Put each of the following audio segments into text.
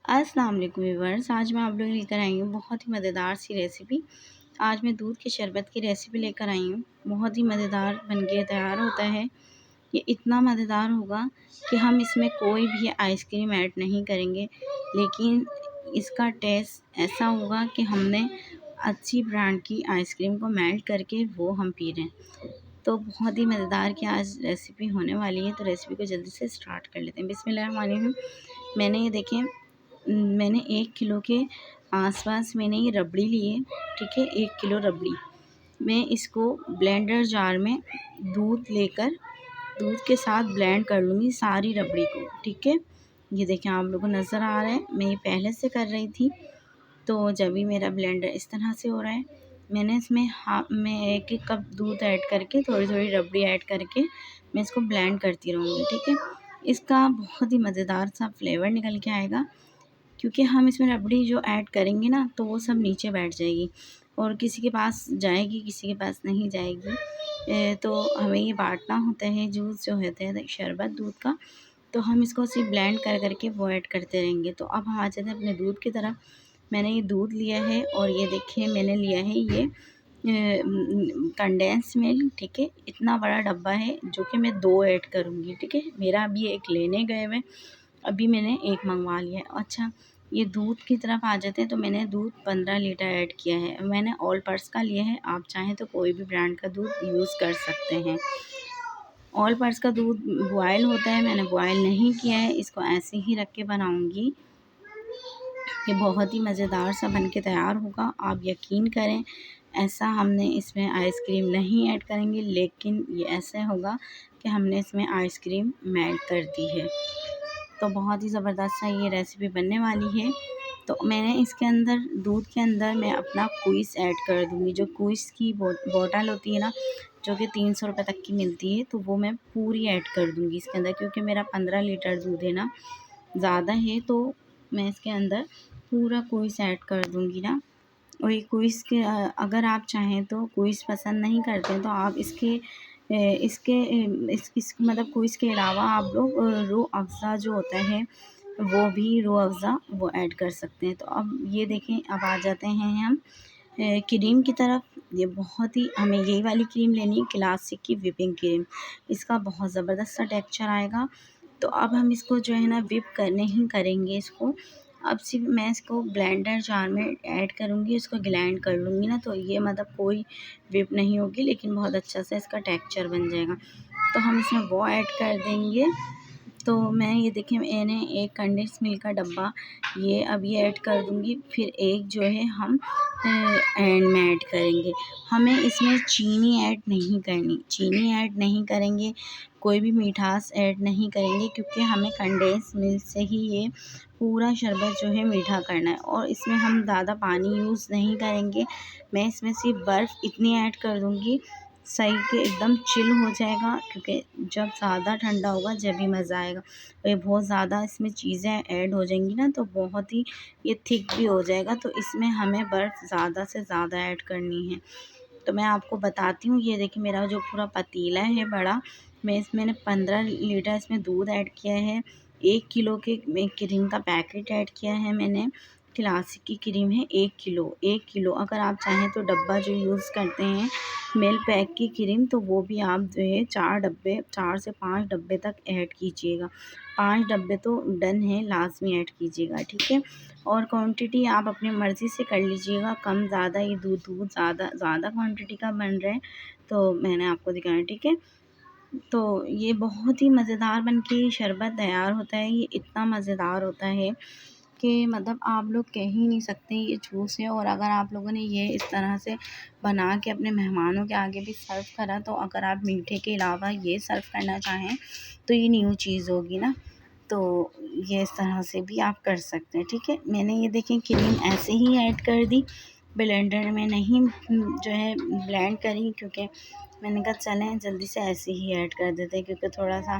अस्सलाम वालेकुम व्यूअर्स, आज मैं आप लोग लेकर आई हूँ बहुत ही मज़ेदार सी रेसिपी। आज मैं दूध के शरबत की रेसिपी लेकर आई हूँ। बहुत ही मज़ेदार बन के तैयार होता है। ये इतना मज़ेदार होगा कि हम इसमें कोई भी आइसक्रीम ऐड नहीं करेंगे, लेकिन इसका टेस्ट ऐसा होगा कि हमने अच्छी ब्रांड की आइसक्रीम को मेल्ट करके वो हम पी रहे हैं। तो बहुत ही मज़ेदार की आज रेसिपी होने वाली है, तो रेसिपी को जल्दी से स्टार्ट कर लेते हैं। बिस्मिल्लाहिर्रहमानिर्रहीम। मैंने ये देखें, मैंने 1 किलो के आसपास मैंने ये रबड़ी ली है। ठीक है, 1 किलो रबड़ी। मैं इसको ब्लेंडर जार में दूध के साथ ब्लेंड कर लूँगी सारी रबड़ी को। ठीक है, ये देखें आप लोगों को नज़र आ रहा है, मैं ये पहले से कर रही थी। तो जब भी मेरा ब्लेंडर इस तरह से हो रहा है, मैंने इसमें मैं 1-1 कप दूध ऐड करके थोड़ी-थोड़ी रबड़ी ऐड करके मैं इसको ब्लेंड करती रहूँगी। ठीक है, इसका बहुत ही मज़ेदार सा फ्लेवर निकल के आएगा, क्योंकि हम इसमें रबड़ी जो ऐड करेंगे ना, तो वो सब नीचे बैठ जाएगी और किसी के पास जाएगी, किसी के पास नहीं जाएगी। तो हमें ये बाँटना होता है जूस जो होता है शरबत दूध का, तो हम इसको सिर्फ ब्लेंड कर के वो ऐड करते रहेंगे। तो अब हम आ जाते हैं अपने दूध की तरफ। मैंने ये दूध लिया है और ये देखिए मैंने लिया है ये कंडेंस मिल्क। ठीक है, इतना बड़ा डब्बा है जो कि मैं 2 ऐड करूँगी। ठीक है, मेरा अभी एक लेने गए हुए, अभी मैंने एक मंगवा लिया है। अच्छा, ये दूध की तरफ आ जाते हैं, तो मैंने दूध 15 लीटर ऐड किया है। मैंने ऑल पर्स का लिया है, आप चाहें तो कोई भी ब्रांड का दूध यूज़ कर सकते हैं। ऑल पर्स का दूध बॉयल होता है, मैंने बॉयल नहीं किया है, इसको ऐसे ही रख के बनाऊँगी। ये बहुत ही मज़ेदार सा बन के तैयार होगा, आप यकीन करें। ऐसा हमने इसमें आइसक्रीम नहीं ऐड करेंगे, लेकिन ये ऐसे होगा कि हमने इसमें आइसक्रीम मेल्ट कर दी है। तो बहुत ही ज़बरदस्त सा ये रेसिपी बनने वाली है। तो मैंने इसके अंदर दूध के अंदर मैं अपना क्विस ऐड कर दूँगी। जो क्विस की बॉटल होती है ना, जो कि 300 रुपये तक की मिलती है, तो वो मैं पूरी ऐड कर दूँगी इसके अंदर, क्योंकि मेरा 15 लीटर दूध है ना, ज़्यादा है, तो मैं इसके अंदर पूरा क्विस ऐड कर दूँगी ना। और ये क्विस के अगर आप चाहें तो क्विस पसंद नहीं करते हैं, तो आप इस मतलब क्विस के अलावा आप लोग रूह अफ़ज़ा जो होता है, वो भी रूह अफ़ज़ा वो ऐड कर सकते हैं। तो अब ये देखें, अब आ जाते हैं हम क्रीम की तरफ। ये बहुत ही हमें यही वाली क्रीम लेनी है, क्लासिक की व्हिपिंग क्रीम। इसका बहुत ज़बरदस्त सा टेक्सचर आएगा। तो अब हम इसको जो है ना व्हिप करने ही करेंगे इसको। अब सिर्फ मैं इसको ब्लेंडर जार में ऐड करूँगी, इसको ग्राइंड कर लूँगी ना, तो ये मतलब कोई व्हिप नहीं होगी, लेकिन बहुत अच्छा सा इसका टेक्सचर बन जाएगा। तो हम इसमें वो ऐड कर देंगे। तो मैं ये देखिए, मैंने एक कंडेंस मिल्क का डब्बा ये अब ये ऐड कर दूँगी। फिर एक जो है हम एंड में ऐड करेंगे। हमें इसमें चीनी ऐड नहीं करनी, चीनी ऐड नहीं करेंगे, कोई भी मिठास ऐड नहीं करेंगे, क्योंकि हमें कंडेंस मिल्क से ही ये पूरा शरबत जो है मीठा करना है। और इसमें हम ज़्यादा पानी यूज़ नहीं करेंगे। मैं इसमें सिर्फ बर्फ़ इतनी ऐड कर दूँगी, सही के एकदम चिल हो जाएगा, क्योंकि जब ज़्यादा ठंडा होगा जब भी मज़ा आएगा। और ये बहुत ज़्यादा इसमें चीज़ें ऐड हो जाएंगी ना, तो बहुत ही ये थिक भी हो जाएगा, तो इसमें हमें बर्फ़ ज़्यादा से ज़्यादा ऐड करनी है। तो मैं आपको बताती हूँ, ये देखिए मेरा जो पूरा पतीला है बड़ा, मैंने 15 लीटर इसमें दूध ऐड किया है। 1 किलो के में क्रीम का पैकेट ऐड किया है मैंने। क्लासिक की क्रीम है 1 किलो। अगर आप चाहें तो डब्बा जो यूज़ करते हैं मिल्क पैक की क्रीम, तो वो भी आप जो है 4 से 5 डब्बे तक ऐड कीजिएगा। 5 डब्बे तो डन है, लाज़मी ऐड कीजिएगा। ठीक है, और क्वांटिटी आप अपनी मर्ज़ी से कर लीजिएगा, कम ज़्यादा। ये दूध ज़्यादा ज़्यादा क्वांटिटी का बन रहा है, तो मैंने आपको दिखाया। ठीक है, तो ये बहुत ही मज़ेदार बन के शरबत तैयार होता है। ये इतना मज़ेदार होता है कि मतलब आप लोग कह ही नहीं सकते ये जूस है। और अगर आप लोगों ने ये इस तरह से बना के अपने मेहमानों के आगे भी सर्व करा, तो अगर आप मीठे के अलावा ये सर्व करना चाहें, तो ये न्यू चीज़ होगी ना। तो ये इस तरह से भी आप कर सकते हैं। ठीक है, मैंने ये देखें क्रीम ऐसे ही ऐड कर दी, ब्लेंडर में नहीं जो है ब्लेंड करी, क्योंकि मैंने कहा चलें जल्दी से ऐसे ही ऐड कर देते हैं, क्योंकि थोड़ा सा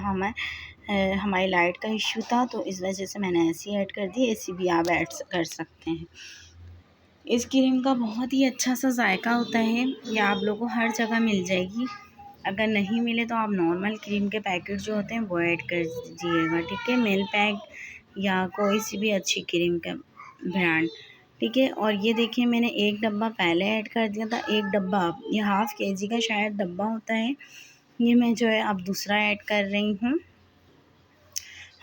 हमारी लाइट का इश्यू था, तो इस वजह से मैंने ऐसे ही ऐड कर दी। ऐसे भी आप ऐड कर सकते हैं। इस क्रीम का बहुत ही अच्छा सा जायका होता है, ये आप लोगों को हर जगह मिल जाएगी। अगर नहीं मिले तो आप नॉर्मल क्रीम के पैकेट जो होते हैं वो ऐड कर दीजिएगा। ठीक है, मिल्क पैक या कोई सी भी अच्छी क्रीम का ब्रांड, ठीक है। और ये देखिए मैंने एक डब्बा पहले ऐड कर दिया था, एक डब्बा अब, ये हाफ़ केजी का शायद डब्बा होता है, ये मैं जो है अब दूसरा ऐड कर रही हूँ।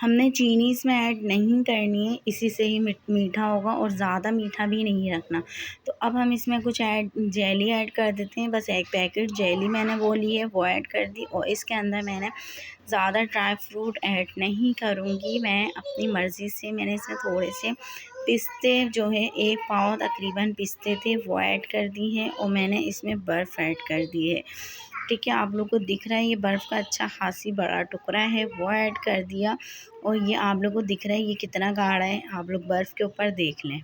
हमने चीनी इसमें ऐड नहीं करनी है, इसी से ही मीठा होगा और ज़्यादा मीठा भी नहीं रखना। तो अब हम इसमें कुछ जेली ऐड कर देते हैं। बस एक पैकेट जेली मैंने वो ली है, वो ऐड कर दी और इसके अंदर मैंने ज़्यादा ड्राई फ्रूट ऐड नहीं करूँगी, मैं अपनी मर्ज़ी से मैंने इसमें थोड़े से पिस्ते जो है 1 पाव तकरीबन पिस्ते थे वो ऐड कर दी हैं और मैंने इसमें बर्फ़ ऐड कर दी है, ठीक है। आप लोग को दिख रहा है ये बर्फ़ का अच्छा खासी बड़ा टुकड़ा है वो ऐड कर दिया और ये आप लोग को दिख रहा है ये कितना गाढ़ा है, आप लोग बर्फ़ के ऊपर देख लें।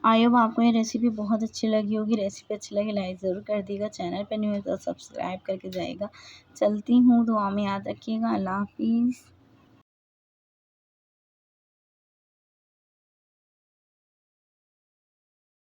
आई होप आपको ये रेसिपी बहुत अच्छी लगी होगी। रेसिपी अच्छी लगी लाइक ज़रूर कर दीजिएगा, चैनल पर न्यू है तो सब्सक्राइब करके जाइएगा। चलती हूँ, दुआ में याद रखिएगा। अल्लाह हाफ़िज़।